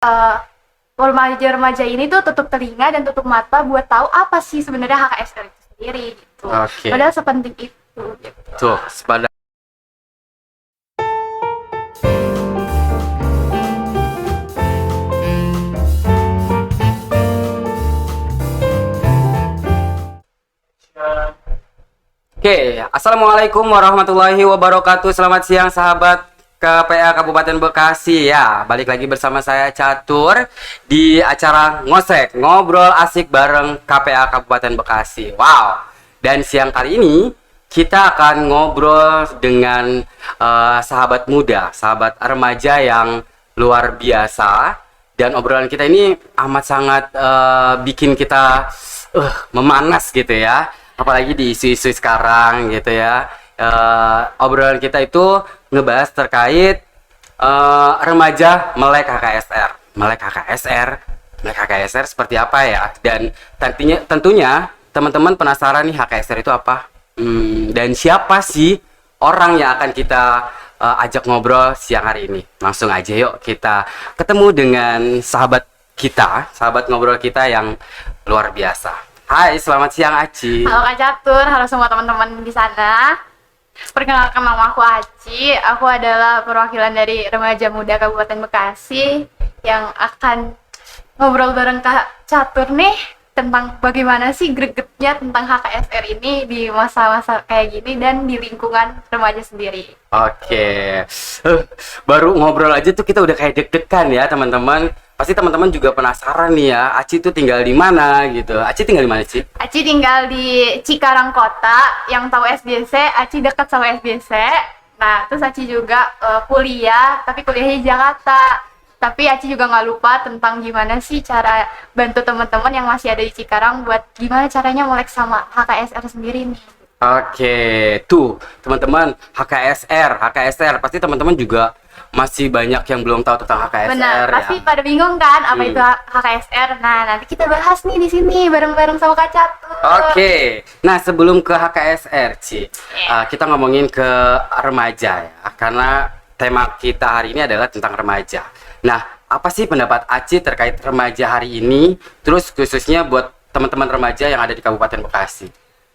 eh, remaja-remaja ini tuh tutup telinga dan tutup mata buat tahu apa sih sebenarnya HKSR itu sendiri gitu. Oke. Padahal sepenting itu gitu. Tuh, sepada. Oke, Assalamualaikum warahmatullahi wabarakatuh. Selamat siang sahabat KPA Kabupaten Bekasi ya. Balik lagi bersama saya Catur di acara Ngosek, ngobrol asik bareng KPA Kabupaten Bekasi. Wow. Dan siang kali ini kita akan ngobrol dengan sahabat muda, sahabat remaja yang luar biasa. Dan obrolan kita ini amat sangat bikin kita memanas gitu ya, apalagi di isu-isu sekarang gitu ya. Obrolan kita itu ngebahas terkait remaja melek HKSR. Melek HKSR seperti apa ya? Dan tentunya teman-teman penasaran nih HKSR itu apa? Dan siapa sih orang yang akan kita ajak ngobrol siang hari ini? Langsung aja yuk kita ketemu dengan sahabat ngobrol kita yang luar biasa. Hai, selamat siang Aci. Halo Kak Catur, halo semua teman-teman di sana. Perkenalkan, nama aku Aci. Aku adalah perwakilan dari Remaja Muda Kabupaten Bekasi yang akan ngobrol bareng Kak Catur nih tentang bagaimana sih gregetnya tentang HKSR ini di masa-masa kayak gini dan di lingkungan remaja sendiri. Oke. Baru ngobrol aja tuh kita udah kayak deg-degan ya teman-teman. Pasti teman-teman juga penasaran nih ya, Aci tuh tinggal di mana gitu. Aci tinggal di mana, Ci? Aci tinggal di Cikarang Kota. Yang tahu SBC, Aci dekat sama SBC. Nah, terus Aci juga kuliah, tapi kuliahnya di Jakarta. Tapi Aci juga nggak lupa tentang gimana sih cara bantu teman-teman yang masih ada di Cikarang buat gimana caranya melek sama HKSR sendiri nih. Oke, tuh teman-teman, HKSR. Pasti teman-teman juga masih banyak yang belum tahu tentang HKSR. Benar, ya. pasti pada bingung kan apa itu HKSR. Nah, nanti kita bahas nih di sini bareng-bareng sama Kak Catur. Oke, nah sebelum ke HKSR, Ci, kita ngomongin ke remaja ya, karena tema kita hari ini adalah tentang remaja. Nah, apa sih pendapat Aci terkait remaja hari ini, terus khususnya buat teman-teman remaja yang ada di Kabupaten Bekasi?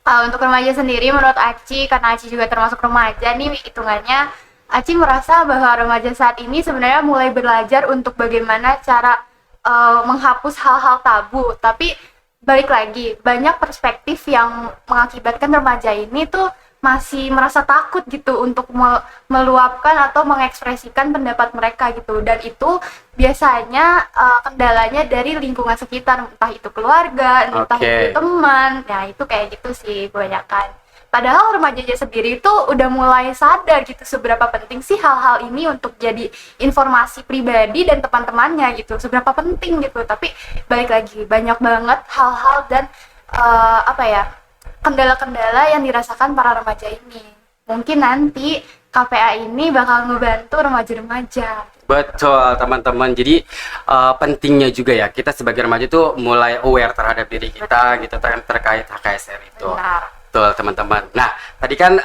Untuk remaja sendiri, menurut Aci, karena Aci juga termasuk remaja nih hitungannya, Aci merasa bahwa remaja saat ini sebenarnya mulai belajar untuk bagaimana cara menghapus hal-hal tabu. Tapi balik lagi, banyak perspektif yang mengakibatkan remaja ini tuh masih merasa takut gitu untuk meluapkan atau mengekspresikan pendapat mereka gitu. Dan itu biasanya kendalanya dari lingkungan sekitar, entah itu keluarga, entah itu teman. Nah, itu kayak gitu sih kebanyakan. Padahal remajanya sendiri itu udah mulai sadar gitu seberapa penting sih hal-hal ini untuk jadi informasi pribadi dan teman-temannya gitu. Seberapa penting gitu. Tapi balik lagi, banyak banget hal-hal dan kendala-kendala yang dirasakan para remaja ini. Mungkin nanti KPA ini bakal ngebantu remaja-remaja. Betul teman-teman, jadi pentingnya juga ya kita sebagai remaja itu mulai aware terhadap diri kita gitu terkait HKSR itu. Benar. Betul teman-teman. Nah tadi kan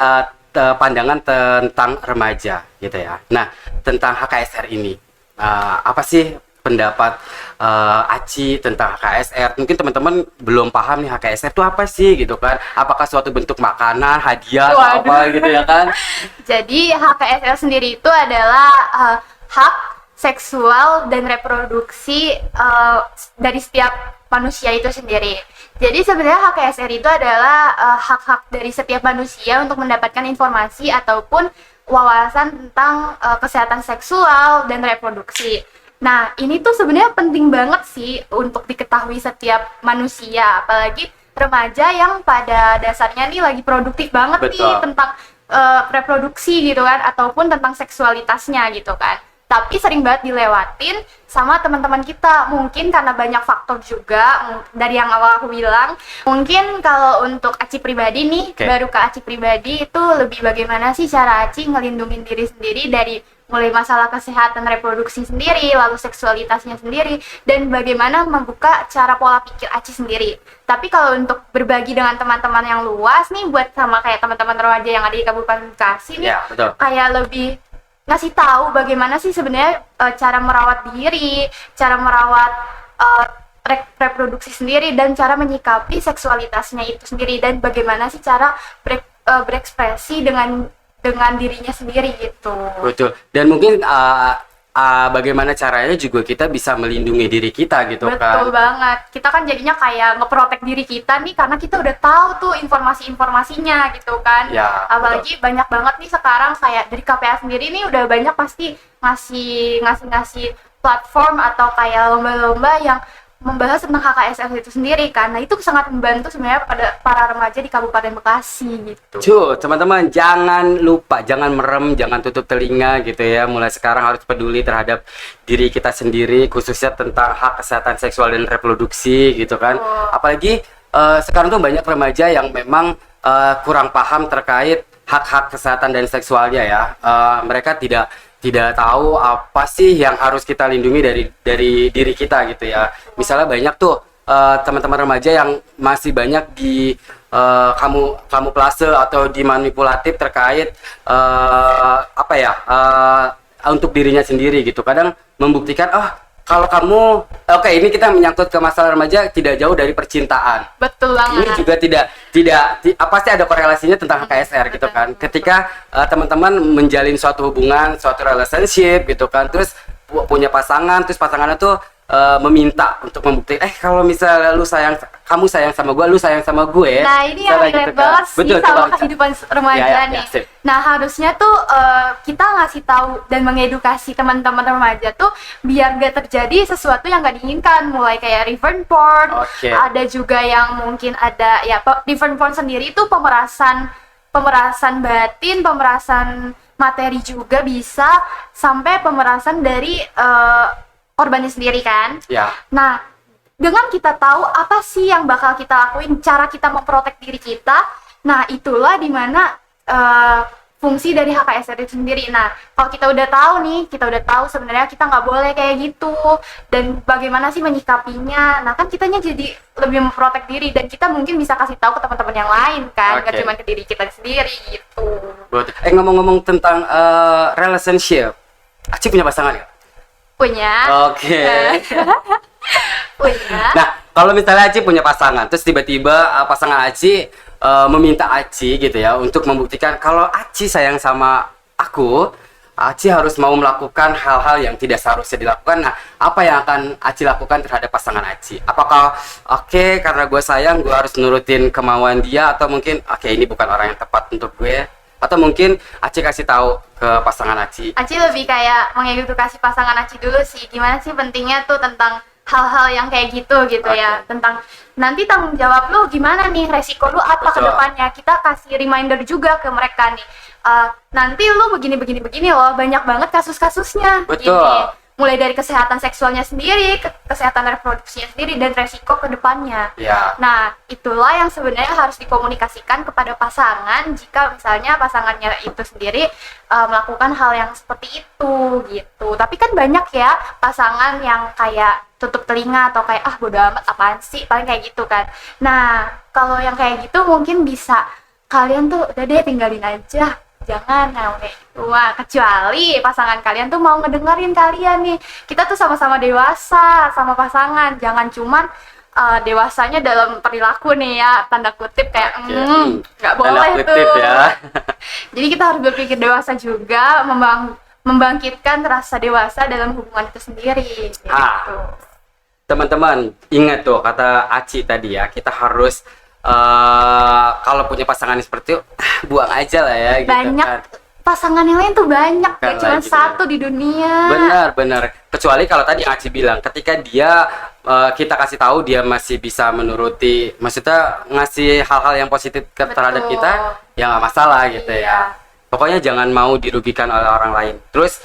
pandangan tentang remaja gitu ya. Nah tentang HKSR ini apa sih pendapat Aci tentang HKSR? Mungkin teman-teman belum paham nih HKSR itu apa sih gitu kan? Apakah suatu bentuk makanan, hadiah atau apa gitu ya kan? Jadi HKSR sendiri itu adalah hak seksual dan reproduksi dari setiap manusia itu sendiri. Jadi sebenarnya HKSR itu adalah hak-hak dari setiap manusia untuk mendapatkan informasi ataupun wawasan tentang kesehatan seksual dan reproduksi. Nah, ini tuh sebenarnya penting banget sih untuk diketahui setiap manusia, apalagi remaja yang pada dasarnya nih lagi produktif banget. Betul. Nih tentang reproduksi gitu kan, ataupun tentang seksualitasnya gitu kan. Tapi sering banget dilewatin sama teman-teman kita, mungkin karena banyak faktor juga. Dari yang awal aku bilang, mungkin kalau untuk Aci pribadi nih, baru ke Aci pribadi itu lebih bagaimana sih cara Aci ngelindungin diri sendiri dari mulai masalah kesehatan reproduksi sendiri, lalu seksualitasnya sendiri, dan bagaimana membuka cara pola pikir Aci sendiri. Tapi kalau untuk berbagi dengan teman-teman yang luas nih, buat sama kayak teman-teman remaja yang ada di Kabupaten Bekasi nih, kayak lebih ngasih tahu bagaimana sih sebenarnya cara merawat diri, cara merawat reproduksi sendiri, dan cara menyikapi seksualitasnya itu sendiri, dan bagaimana sih cara berekspresi dengan dirinya sendiri gitu. Betul. Dan mungkin bagaimana caranya juga kita bisa melindungi diri kita gitu. Betul kan. Betul banget. Kita kan jadinya kayak ngeprotek diri kita nih karena kita udah tahu tuh informasi-informasinya gitu kan. Ya, apalagi betul. Banyak banget nih sekarang kayak dari KPA sendiri nih udah banyak pasti ngasih platform atau kayak lomba-lomba yang membahas tentang HKSR itu sendiri kan. Nah, itu sangat membantu sebenarnya pada para remaja di Kabupaten Bekasi gitu. Teman-teman, jangan lupa, jangan merem, jangan tutup telinga gitu ya. Mulai sekarang harus peduli terhadap diri kita sendiri, khususnya tentang hak kesehatan seksual dan reproduksi gitu kan. Apalagi sekarang tuh banyak remaja yang memang kurang paham terkait hak-hak kesehatan dan seksualnya ya. Mereka tidak tahu apa sih yang harus kita lindungi dari diri kita gitu ya. Misalnya banyak tuh teman-teman remaja yang masih banyak di kamuflase atau dimanipulatif terkait untuk dirinya sendiri gitu. Kadang membuktikan kalau kamu ini kita menyangkut ke masalah remaja tidak jauh dari percintaan. Betul banget. Ini juga pasti ada korelasinya tentang HKSR gitu kan. Ketika teman-teman menjalin suatu hubungan, suatu relationship gitu kan, terus punya pasangan, terus pasangannya tuh meminta untuk membuktikan kalau misalnya kamu sayang sama gue, lu sayang sama gue. Nah, ini yang relate banget sih sama kehidupan remaja nih. Nah, harusnya tuh kita ngasih tahu dan mengedukasi teman-teman remaja tuh biar gak terjadi sesuatu yang gak diinginkan, mulai kayak revenge porn. Ada juga yang mungkin ada ya revenge porn sendiri itu pemerasan batin, pemerasan materi juga bisa, sampai pemerasan dari korbannya sendiri kan. Ya. Nah, dengan kita tahu apa sih yang bakal kita lakuin, cara kita memprotek diri kita, nah itulah dimana fungsi dari HKSR itu sendiri. Nah, kalau kita udah tahu sebenarnya kita nggak boleh kayak gitu, dan bagaimana sih menyikapinya. Nah, kan kitanya jadi lebih memprotek diri, dan kita mungkin bisa kasih tahu ke teman-teman yang lain kan, nggak cuma ke diri kita sendiri gitu. Ngomong-ngomong tentang relationship, Aci punya pasangan nggak? Punya. Punya. Nah, kalau misalnya Aci punya pasangan, terus tiba-tiba pasangan Aci meminta Aci gitu ya untuk membuktikan kalau Aci sayang sama aku, Aci harus mau melakukan hal-hal yang tidak seharusnya dilakukan. Nah, apa yang akan Aci lakukan terhadap pasangan Aci? Apakah karena gue sayang, gue harus nurutin kemauan dia, atau mungkin ini bukan orang yang tepat untuk gue? Atau mungkin Aci kasih tahu ke pasangan Aci? Aci lebih kayak mengedukasi pasangan Aci dulu sih, gimana sih pentingnya tuh tentang hal-hal yang kayak gitu ya, tentang nanti tanggung jawab lu gimana nih, resiko lu apa ke depannya. Kita kasih reminder juga ke mereka nih, nanti lu begini loh, banyak banget kasus-kasusnya. Betul. Gini. Mulai dari kesehatan seksualnya sendiri, kesehatan reproduksinya sendiri, dan resiko ke depannya. Ya. Nah, itulah yang sebenarnya harus dikomunikasikan kepada pasangan jika misalnya pasangannya itu sendiri melakukan hal yang seperti itu gitu. Tapi kan banyak ya pasangan yang kayak tutup telinga atau kayak bodo amat, apaan sih, paling kayak gitu kan. Nah, kalau yang kayak gitu mungkin bisa kalian tuh udah deh tinggalin aja. Jangan kecuali pasangan kalian tuh mau ngedengerin kalian nih. Kita tuh sama-sama dewasa sama pasangan, jangan cuman dewasanya dalam perilaku nih ya, tanda kutip kayak nggak boleh tuh ya. Jadi kita harus berpikir dewasa juga, membangkitkan rasa dewasa dalam hubungan itu sendiri gitu. Teman-teman, ingat tuh kata Aci tadi ya, kita harus kalau punya pasangan seperti itu, buang aja lah ya. Banyak gitu kan. Pasangan yang lain tuh banyak, gak cuma satu di dunia. Benar. Kecuali kalau tadi Aci bilang, ketika kita kasih tahu dia masih bisa menuruti, maksudnya ngasih hal-hal yang positif terhadap kita, ya nggak masalah gitu ya. Pokoknya jangan mau dirugikan oleh orang lain. Terus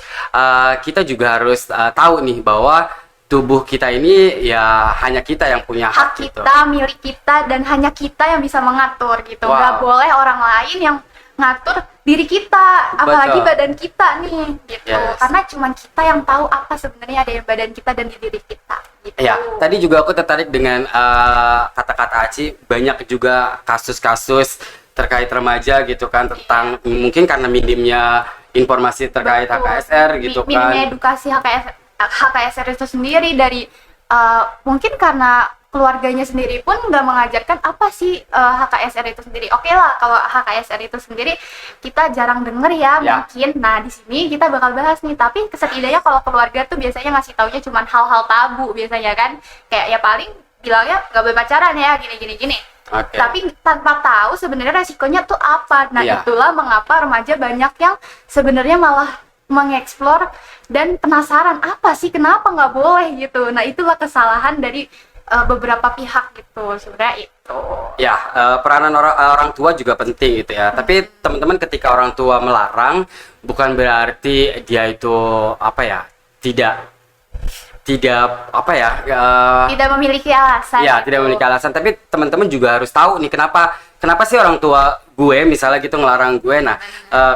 kita juga harus tahu nih bahwa tubuh kita ini ya hanya kita yang punya hak kita, milik kita, dan hanya kita yang bisa mengatur gitu. Nggak boleh orang lain yang ngatur diri kita, apalagi badan kita nih gitu. Karena cuma kita yang tahu apa sebenarnya ada di badan kita dan di diri kita gitu. Ya, tadi juga aku tertarik dengan kata-kata Aci, banyak juga kasus-kasus terkait remaja gitu kan, tentang mungkin karena minimnya informasi terkait Betul. HKSR gitu Minimnya kan. edukasi HKSR itu sendiri dari mungkin karena keluarganya sendiri pun nggak mengajarkan apa sih HKSR itu sendiri. Oke lah, kalau HKSR itu sendiri kita jarang denger ya, Ya. mungkin. Nah, di sini kita bakal bahas nih. Tapi setidaknya kalau keluarga tuh biasanya ngasih taunya cuma hal-hal tabu biasanya kan. Kayak ya paling bilangnya nggak boleh pacaran ya, gini. Oke. Tapi tanpa tahu sebenarnya resikonya tuh apa. Nah, Iya. itulah mengapa remaja banyak yang sebenarnya malah mengeksplor dan penasaran apa sih, kenapa nggak boleh gitu. Nah, itulah kesalahan dari beberapa pihak gitu sebenarnya itu. Ya, peranan orang tua juga penting gitu ya. Tapi teman-teman, ketika orang tua melarang, bukan berarti dia itu apa ya, tidak apa ya, Tidak memiliki alasan. ya gitu. tidak memiliki alasan. Tapi teman-teman juga harus tahu nih kenapa sih orang tua gue misalnya gitu ngelarang gue. Nah,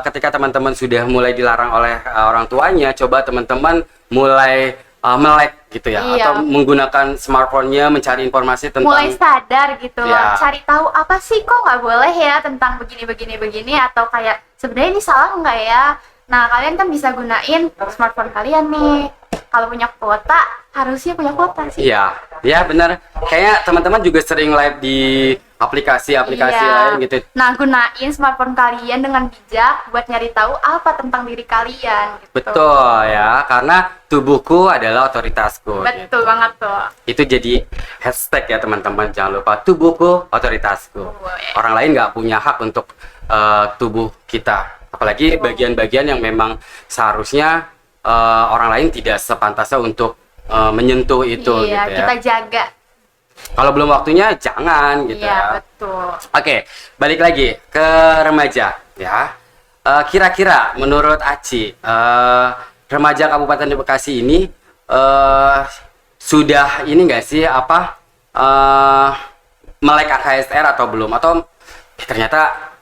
ketika teman-teman sudah mulai dilarang oleh orang tuanya, coba teman-teman mulai melek gitu ya, Iya. atau menggunakan smartphone-nya mencari informasi tentang Mulai sadar gitu loh, Ya. cari tahu apa sih kok nggak boleh ya tentang begini, atau kayak sebenarnya ini salah nggak ya. Nah, kalian kan bisa gunain smartphone kalian nih. Kalau punya kuota, harusnya punya kuota sih. Iya, ya benar. Kayaknya teman-teman juga sering live di aplikasi-aplikasi Iya. lain gitu. Nah, gunain smartphone kalian dengan bijak buat nyari tahu apa tentang diri kalian gitu. Betul ya, karena tubuhku adalah otoritasku. Betul banget tuh. Itu jadi hashtag ya teman-teman, jangan lupa tubuhku otoritasku. Boleh. Orang lain nggak punya hak untuk tubuh kita, apalagi bagian-bagian yang memang seharusnya orang lain tidak sepantasnya untuk menyentuh itu Iya, gitu ya. kita jaga. Kalau belum waktunya jangan gitu Iya, ya. betul. Oke, balik lagi ke remaja ya. Kira-kira menurut Aci, remaja Kabupaten Bekasi ini sudah ini nggak sih apa melek AKSR atau belum? Atau ternyata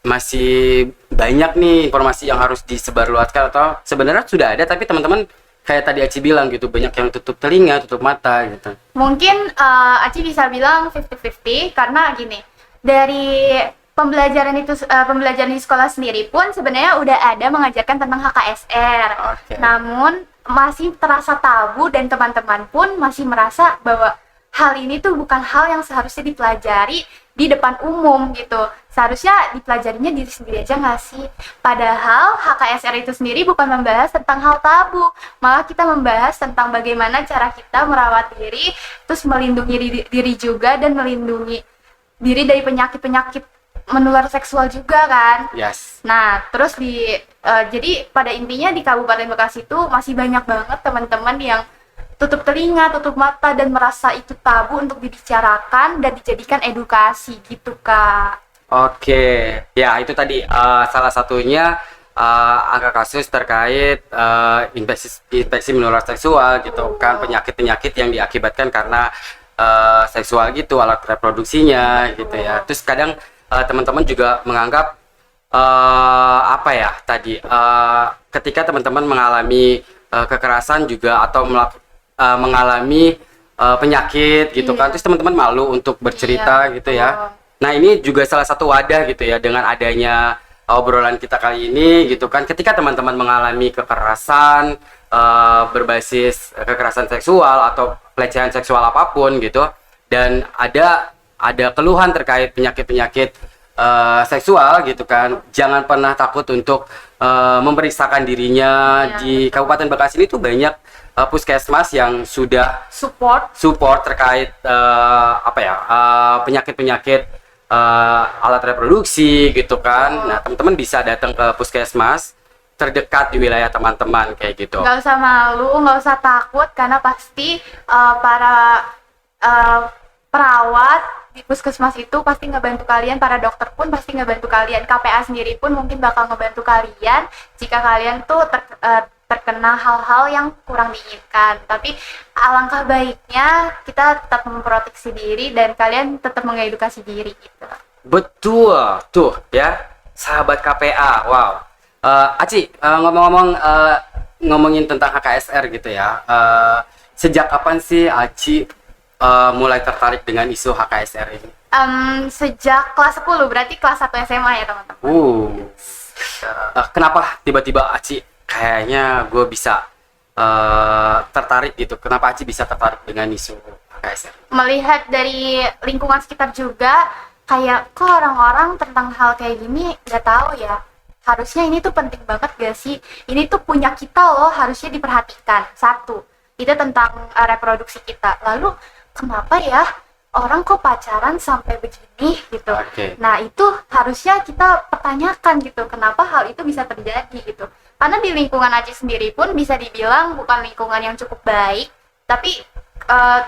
masih banyak nih informasi yang harus disebarluaskan, atau sebenarnya sudah ada tapi teman-teman kayak tadi Aci bilang gitu, banyak yang tutup telinga, tutup mata gitu. Mungkin Aci bisa bilang 50-50 karena gini, dari pembelajaran di sekolah sendiri pun sebenarnya udah ada mengajarkan tentang HKSR. Oke. Namun masih terasa tabu dan teman-teman pun masih merasa bahwa hal ini tuh bukan hal yang seharusnya dipelajari di depan umum gitu. Seharusnya dipelajarinya diri sendiri aja nggak sih? Padahal HKSR itu sendiri bukan membahas tentang hal tabu, malah kita membahas tentang bagaimana cara kita merawat diri, terus melindungi diri juga dan melindungi diri dari penyakit-penyakit menular seksual juga kan. Yes. Nah, terus jadi pada intinya di Kabupaten Bekasi itu masih banyak banget teman-teman yang tutup telinga, tutup mata dan merasa itu tabu untuk dibicarakan dan dijadikan edukasi gitu, Kak. Oke, ya itu tadi salah satunya angka kasus terkait infeksi menular seksual gitu kan, penyakit-penyakit yang diakibatkan karena seksual gitu, alat reproduksinya gitu ya. Terus kadang teman-teman juga menganggap apa ya tadi, ketika teman-teman mengalami kekerasan juga atau mengalami penyakit gitu kan, terus teman-teman malu untuk bercerita Iya, gitu ya. betul. Nah, ini juga salah satu wadah gitu ya, dengan adanya obrolan kita kali ini gitu kan, ketika teman-teman mengalami kekerasan berbasis kekerasan seksual atau pelecehan seksual apapun gitu, dan ada keluhan terkait penyakit-penyakit seksual gitu kan, jangan pernah takut untuk memeriksakan dirinya. Ya. Di Kabupaten Bekasi ini tuh banyak puskesmas yang sudah Support terkait penyakit-penyakit alat reproduksi gitu kan. Nah, teman-teman bisa datang ke puskesmas terdekat di wilayah teman-teman kayak gitu. nggak usah malu, nggak usah takut, karena pasti para perawat di puskesmas itu pasti ngebantu kalian, para dokter pun pasti ngebantu kalian, KPA sendiri pun mungkin bakal ngebantu kalian jika kalian tuh terkena hal-hal yang kurang diinginkan. Tapi alangkah baiknya kita tetap memproteksi diri dan kalian tetap mengedukasi diri gitu. Betul, tuh ya, sahabat KPA. Wow. Aci, ngomongin tentang HKSR gitu ya. Sejak kapan sih Aci mulai tertarik dengan isu HKSR ini? Sejak kelas 10, berarti kelas 1 SMA ya teman-teman. Kenapa tiba-tiba Aci kayaknya gue bisa tertarik gitu? Kenapa Aci bisa tertarik dengan isu HKSR? Melihat dari lingkungan sekitar juga, kayak kok orang-orang tentang hal kayak gini nggak tahu ya. Harusnya ini tuh penting banget gak sih? Ini tuh punya kita loh, harusnya diperhatikan. Satu, itu tentang reproduksi kita. Lalu kenapa ya orang kok pacaran sampai begini gitu? Oke. Nah itu harusnya kita pertanyakan gitu, kenapa hal itu bisa terjadi gitu. Karena di lingkungan Aci sendiri pun bisa dibilang bukan lingkungan yang cukup baik, tapi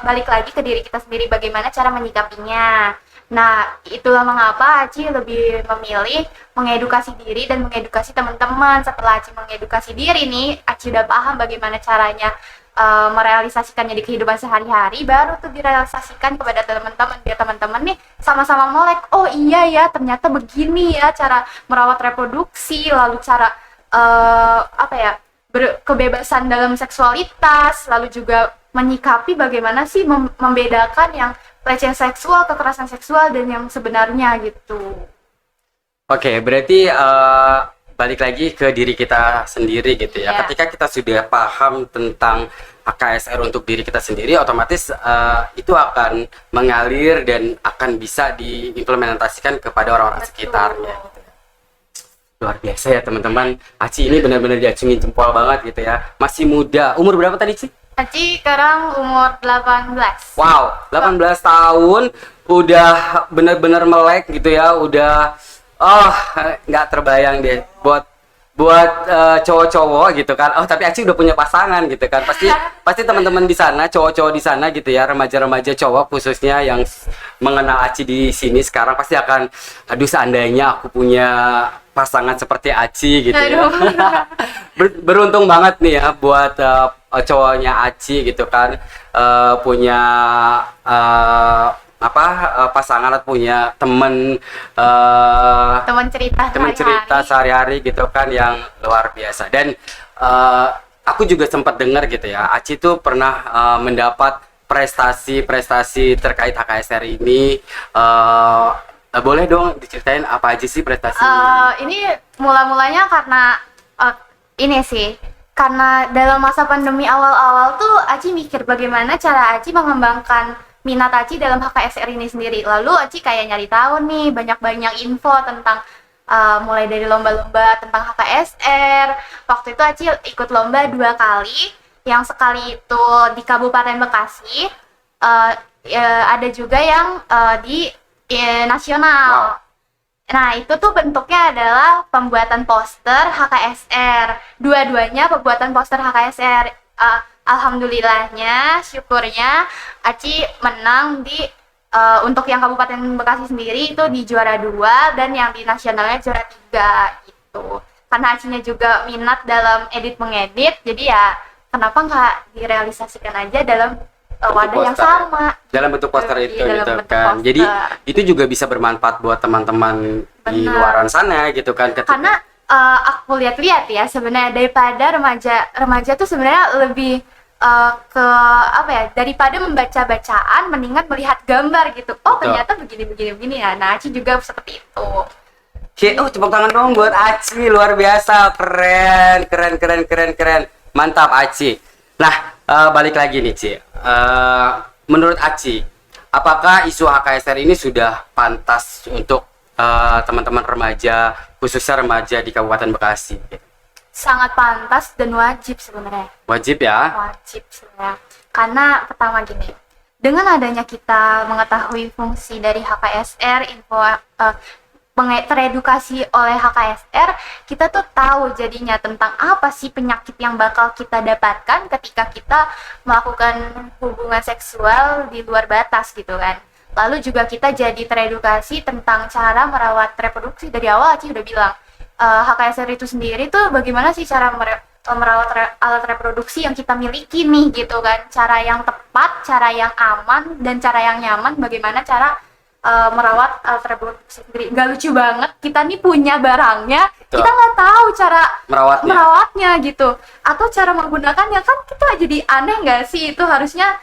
balik lagi ke diri kita sendiri bagaimana cara menyikapinya. Nah, itulah mengapa Aci lebih memilih mengedukasi diri dan mengedukasi teman-teman. Setelah Aci mengedukasi diri nih, Aci udah paham bagaimana caranya merealisasikannya di kehidupan sehari-hari, baru tuh direalisasikan kepada teman-teman. Biar teman-teman nih sama-sama melek, oh iya ya, ternyata begini ya cara merawat reproduksi, lalu cara kebebasan dalam seksualitas, lalu juga menyikapi bagaimana sih membedakan yang pelecehan seksual, kekerasan seksual, dan yang sebenarnya gitu. Oke, berarti balik lagi ke diri kita sendiri gitu ya. Iya. Ketika kita sudah paham tentang HKSR untuk diri kita sendiri, otomatis itu akan mengalir dan akan bisa diimplementasikan kepada orang-orang Betul. sekitarnya. Gitu. Luar biasa ya teman-teman. Aci ini benar-benar diacungin jempol banget gitu ya. Masih muda. Umur berapa tadi, Ci? Aci sekarang umur 18. Wow, 18 tahun udah bener-bener melek gitu ya, udah nggak terbayang deh buat cowok-cowok gitu kan. Oh, tapi Aci udah punya pasangan gitu kan. Pasti teman-teman di sana, cowok-cowok di sana gitu ya, remaja-remaja cowok khususnya yang mengenal Aci di sini sekarang pasti akan, aduh seandainya aku punya pasangan seperti Aci gitu ya. Beruntung banget nih ya buat cowoknya Aci gitu kan, punya pasangan atau punya temen Teman cerita sehari-hari gitu kan yang luar biasa. Dan aku juga sempat dengar gitu ya, Aci tuh pernah mendapat prestasi terkait HKSR ini. Boleh dong diceritain apa aja sih prestasi? Ini mula-mulanya karena ini sih, karena dalam masa pandemi awal-awal tuh Aci mikir bagaimana cara Aci mengembangkan minat Aci dalam HKSR ini sendiri. Lalu Aci kayak nyari tahu nih banyak-banyak info tentang mulai dari lomba-lomba tentang HKSR. Waktu itu Aci ikut lomba 2 kali. Yang sekali itu di Kabupaten Bekasi, ada juga yang di nasional. Wow. Nah, itu tuh bentuknya adalah pembuatan poster HKSR. Dua-duanya pembuatan poster HKSR. Alhamdulillahnya, syukurnya Aci menang di untuk yang Kabupaten Bekasi sendiri itu di juara 2 dan yang di nasionalnya juara 3 gitu. Karena Acinya juga minat dalam edit mengedit, jadi ya kenapa nggak direalisasikan aja dalam wadah yang sama. Dalam bentuk poster itu dalam gitu bentuk kan. poster. Jadi itu juga bisa bermanfaat buat teman-teman di Benar. luaran sana gitu kan. Karena aku lihat-lihat ya sebenarnya daripada remaja tuh sebenarnya lebih ke daripada membaca bacaan mendingan melihat gambar gitu. Oh, Betul. ternyata begini ya. Nah, Aci juga seperti itu. Oke, tepuk tangan dong buat Aci, luar biasa, keren. Mantap Aci. Nah, balik lagi nih Ci. Menurut Aci, apakah isu HKSR ini sudah pantas untuk teman-teman remaja, khususnya remaja di Kabupaten Bekasi? Sangat pantas dan wajib sebenarnya. Wajib ya? Wajib sebenarnya. Karena pertama gini, dengan adanya kita mengetahui fungsi dari HKSR, teredukasi oleh HKSR, kita tuh tahu jadinya tentang apa sih penyakit yang bakal kita dapatkan ketika kita melakukan hubungan seksual di luar batas gitu kan. Lalu juga kita jadi teredukasi tentang cara merawat reproduksi. Dari awal Aci udah bilang, HKSR itu sendiri tuh bagaimana sih cara merawat alat reproduksi yang kita miliki nih gitu kan. Cara yang tepat, cara yang aman, dan cara yang nyaman, bagaimana cara merawat alat reproduksi sendiri. Gak lucu banget, kita nih punya barangnya, Betul. kita nggak tahu cara Merawatnya. gitu. Atau cara menggunakannya, kan kita jadi aneh nggak sih? Itu harusnya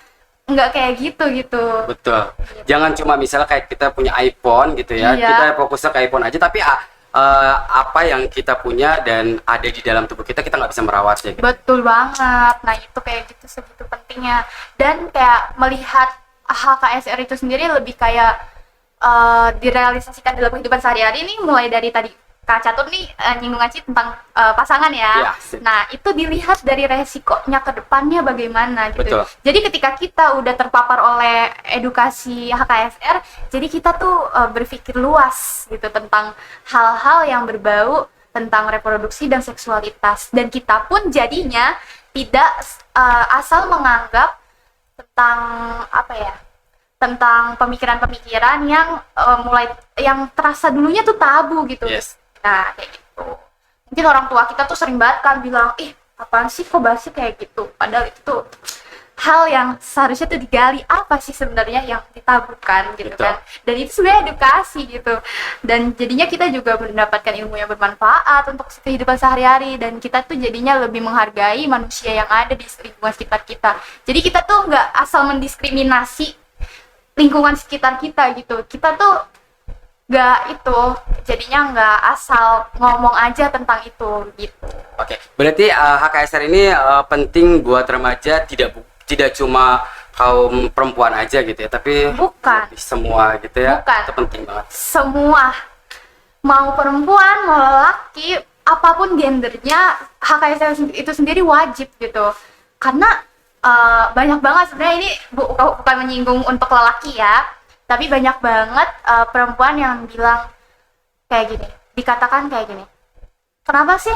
nggak kayak gitu. Betul. Jangan cuma misalnya kayak kita punya iPhone gitu ya, Iya. kita fokusnya ke iPhone aja, tapi apa yang kita punya dan ada di dalam tubuh kita nggak bisa merawatnya gitu. Betul banget. Nah, itu kayak gitu, segitu pentingnya. Dan kayak melihat HKSR itu sendiri lebih kayak direalisasikan dalam kehidupan sehari-hari nih, mulai dari tadi Kak Catur nih nyinggung Aci tentang pasangan ya. Iya, sip. Nah, itu dilihat dari resikonya ke depannya bagaimana gitu. Betul. Jadi ketika kita udah terpapar oleh edukasi HKSR, jadi kita tuh berpikir luas gitu tentang hal-hal yang berbau tentang reproduksi dan seksualitas. Dan kita pun jadinya tidak asal menganggap tentang apa ya? Tentang pemikiran-pemikiran yang yang terasa dulunya tuh tabu gitu. Yes. Nah, kayak gitu. Mungkin orang tua kita tuh sering banget kan bilang, apaan sih kok bahasnya kayak gitu. Padahal itu tuh hal yang seharusnya tuh digali, apa sih sebenarnya yang ditabukan gitu. Betul. Kan. Dan itu sebenarnya edukasi gitu. Dan jadinya kita juga mendapatkan ilmu yang bermanfaat untuk kehidupan sehari-hari. Dan kita tuh jadinya lebih menghargai manusia yang ada di lingkungan sekitar kita. Jadi kita tuh nggak asal mendiskriminasi lingkungan sekitar kita gitu. Kita tuh nggak itu, jadinya nggak asal ngomong aja tentang itu gitu. Oke, berarti HKSR ini penting buat remaja, tidak cuma kaum perempuan aja gitu ya, tapi Bukan. lebih semua gitu ya. Bukan. Itu penting banget. Semua, mau perempuan mau lelaki, apapun gendernya, HKSR itu sendiri wajib gitu. Karena banyak banget sebenarnya, ini bukan menyinggung untuk lelaki ya, tapi banyak banget perempuan yang bilang kayak gini, dikatakan kayak gini, kenapa sih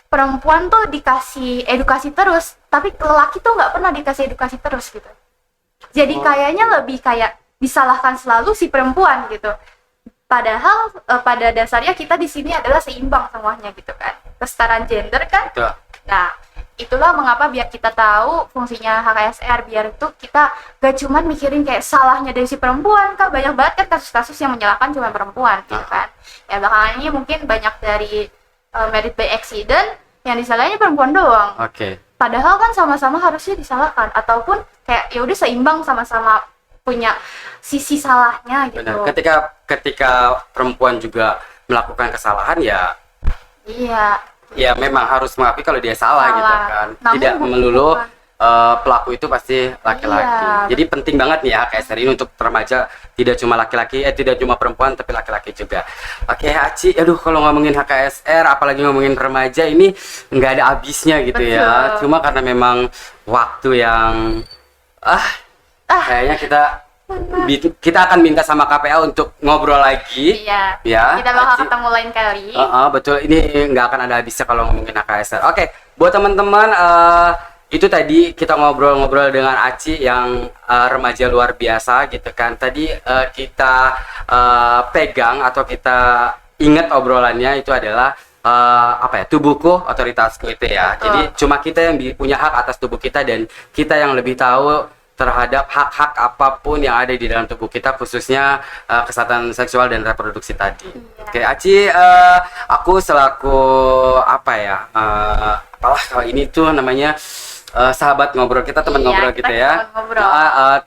perempuan tuh dikasih edukasi terus, tapi lelaki tuh nggak pernah dikasih edukasi terus gitu. Jadi kayaknya lebih kayak disalahkan selalu si perempuan gitu. Padahal pada dasarnya kita di sini adalah seimbang semuanya gitu kan, kesetaraan gender kan. Betul. Nah, itulah mengapa biar kita tahu fungsinya HKSR, biar itu kita gak cuman mikirin kayak salahnya dari si perempuan. Kak, banyak banget kan kasus-kasus yang menyalahkan cuma perempuan gitu kan. Ya belakangan ini mungkin banyak dari married by accident yang disalahnya perempuan doang. Oke. Padahal kan sama-sama harusnya disalahkan, ataupun kayak ya udah seimbang, sama-sama punya sisi salahnya gitu. Benar. Ketika perempuan juga melakukan kesalahan ya memang harus mengakui kalau dia salah gitu kan. Namun Tidak melulu bukan. pelaku itu pasti laki-laki. Iya, Jadi penting banget nih ya HKSR ini untuk remaja, tidak cuma laki-laki, tidak cuma perempuan tapi laki-laki juga. Oke, Aci, aduh kalau ngomongin HKSR apalagi ngomongin remaja ini nggak ada habisnya gitu. Betul. Ya. Cuma karena memang waktu yang kayaknya kita akan minta sama KPA untuk ngobrol lagi. Iya. Ya. Kita bakal Aci. ketemu lain kali. Betul, ini nggak akan ada habisnya kalau ngomongin HKSR. Oke, buat teman-teman, itu tadi kita ngobrol-ngobrol dengan Aci yang remaja luar biasa gitu kan. Tadi kita pegang atau kita ingat obrolannya itu adalah tubuhku otoritasku itu ya. Betul. Jadi cuma kita yang punya hak atas tubuh kita, dan kita yang lebih tahu terhadap hak-hak apapun yang ada di dalam tubuh kita, khususnya kesehatan seksual dan reproduksi tadi. Iya. Oke, Aci, aku selaku apalah kalau ini tuh namanya sahabat ngobrol kita, teman Iya, ngobrol kita gitu ya. teman ngobrol.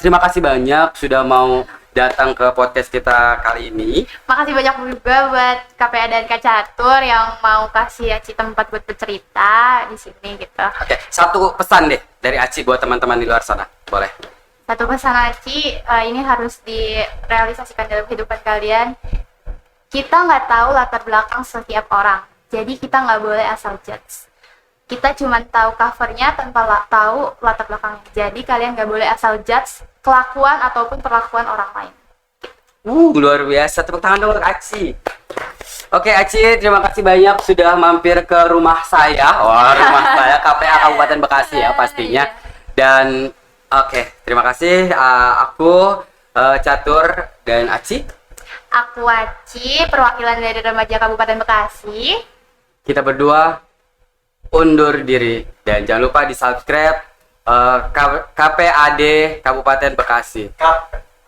Terima kasih banyak sudah mau datang ke podcast kita kali ini. Makasih banyak juga buat KPA dan Kak Catur yang mau kasih Aci tempat buat bercerita di sini gitu. Oke, satu pesan deh dari Aci buat teman-teman di luar sana, boleh? Satu pesan Aci, ini harus direalisasikan dalam kehidupan kalian. Kita nggak tahu latar belakang setiap orang, jadi kita nggak boleh asal judge. Kita cuma tahu covernya tanpa tahu latar belakangnya. Jadi kalian nggak boleh asal judge kelakuan ataupun perlakuan orang lain. Luar biasa, tepuk tangan dong untuk Aci. Oke, Aci, terima kasih banyak sudah mampir ke rumah saya. Rumah saya KPA Kabupaten Bekasi ya pastinya. Iya. Dan oke, terima kasih. Aku Catur dan Aci. Aku Aci, perwakilan dari remaja Kabupaten Bekasi. Kita berdua undur diri, dan jangan lupa di subscribe KPAD Kabupaten Bekasi.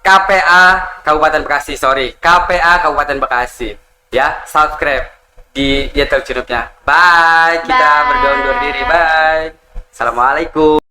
KPA Kabupaten Bekasi, KPA Kabupaten Bekasi. Ya, subscribe di YouTube channel-nya. Bye. Kita Bye. berdua undur diri. Bye. Assalamualaikum.